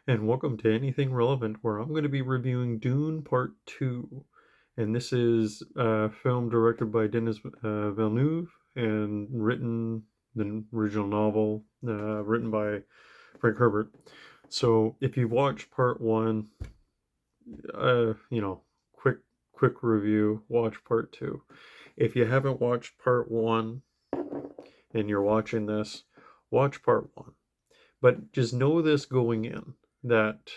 and welcome to Anything Relevant, where I'm going to be reviewing Dune Part 2. And this is a film directed by Denis Villeneuve and written, the original novel, written by Frank Herbert. So if you've watched Part 1, uh, you know, quick quick review, watch Part 2. If you haven't watched Part 1 and you're watching this, watch Part 1. But just know this going in, that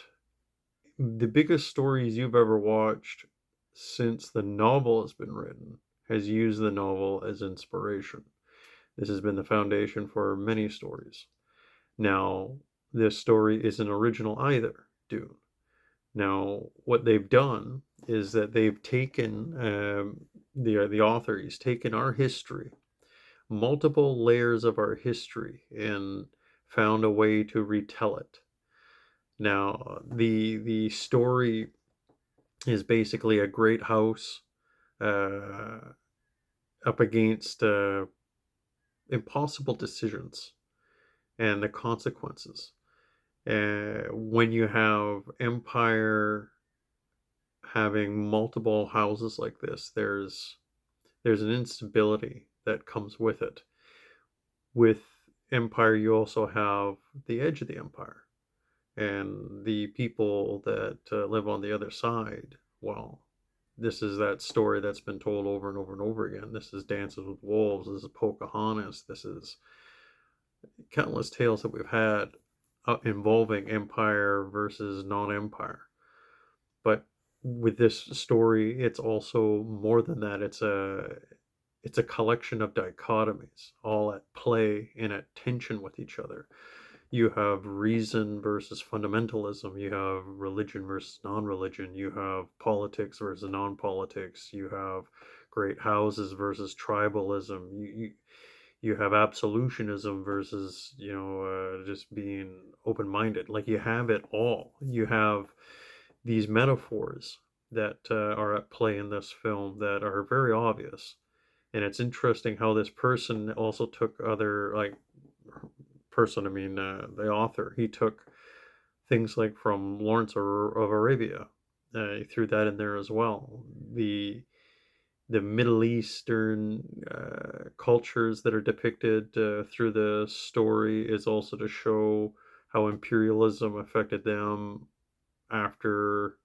the biggest stories you've ever watched since the novel has been written has used the novel as inspiration. This has been the foundation for many stories. Now, this story isn't original either, Dune. Now, what they've done is that they've taken the author. He's taken our history, multiple layers of our history, and found a way to retell it. Now, the story is basically a great house uh, up against impossible decisions and the consequences. When you have empire having multiple houses like this, there's an instability that comes with it. With empire, you also have the edge of the empire and the people that live on the other side. Well, this is that story that's been told over and over and over again. This is Dances with Wolves. This is Pocahontas. This is countless tales that we've had involving empire versus non-empire. But with this story, it's also more than that. It's a collection of dichotomies, all at play and at tension with each other. You have reason versus fundamentalism. You have religion versus non-religion. You have politics versus non-politics. You have great houses versus tribalism. You have absolutionism versus just being open-minded. Like, you have it all. You have these metaphors that are at play in this film that are very obvious, and it's interesting how this person also took other, like, person, I mean, the author, he took things like from Lawrence of Arabia. He threw that in there as well. The Middle Eastern cultures that are depicted through the story is also to show how imperialism affected them after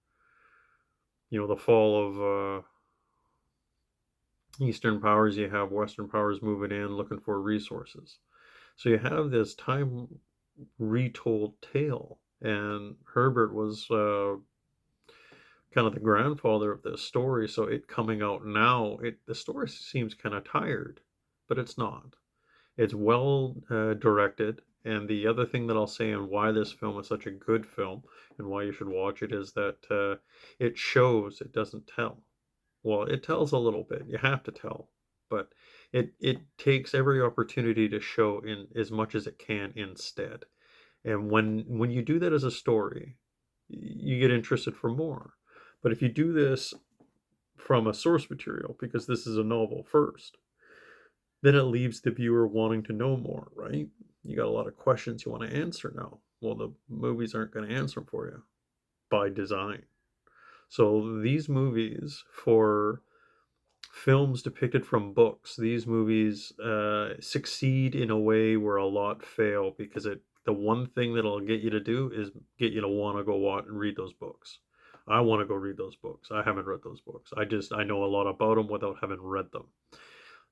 the fall of Eastern powers. You have Western powers moving in looking for resources. So you have this time retold tale, and Herbert was kind of the grandfather of this story. So it coming out now, the story seems kind of tired, but it's not. It's well directed. And the other thing that I'll say and why this film is such a good film and why you should watch it is that it shows, it doesn't tell. Well, it tells a little bit. You have to tell, but it takes every opportunity to show in as much as it can instead. And when you do that as a story, you get interested for more. But if you do this from a source material, because this is a novel first, then it leaves the viewer wanting to know more, right? You got a lot of questions you want to answer now. Well, the movies aren't going to answer them for you by design. So these movies, for films depicted from books, these movies succeed in a way where a lot fail, because the one thing that'll get you to do is get you to want to go watch and read those books. I want to go read those books. I haven't read those books. I know a lot about them without having read them.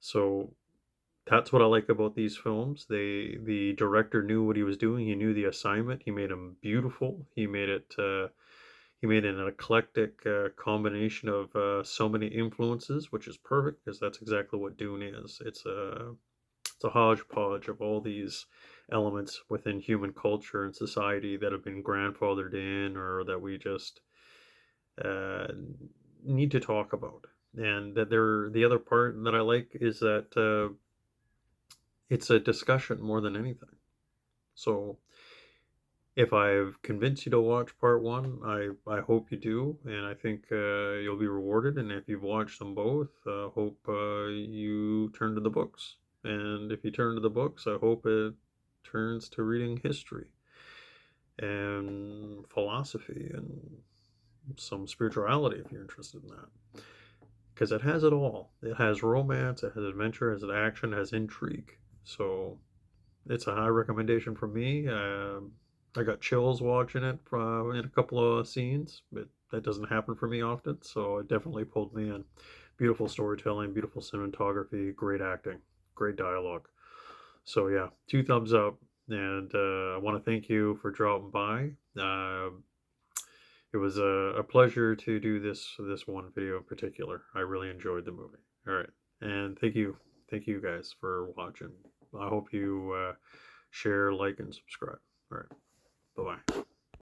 So that's what I like about these films. The director knew what he was doing. He knew the assignment. He made them beautiful. He made an eclectic combination of so many influences, which is perfect because that's exactly what Dune is. It's a hodgepodge of all these elements within human culture and society that have been grandfathered in, or that we just uh, need to talk about. And the other part that I like is that it's a discussion more than anything. So if I've convinced you to watch part one, I hope you do, and I think you'll be rewarded. And if you've watched them both, hope you turn to the books. And if you turn to the books, I hope it turns to reading history. and philosophy and some spirituality if you're interested in that. Because it has it all. It has romance, it has adventure, it has action, it has intrigue. So it's a high recommendation from me. I got chills watching it in a couple of scenes, but that doesn't happen for me often. So it definitely pulled me in. Beautiful storytelling, beautiful cinematography, great acting, great dialogue. So yeah, 2 thumbs up. And I want to thank you for dropping by. It was a pleasure to do this one video in particular. I really enjoyed the movie. All right, and thank you guys for watching. I hope you share, like, and subscribe. All right, bye bye.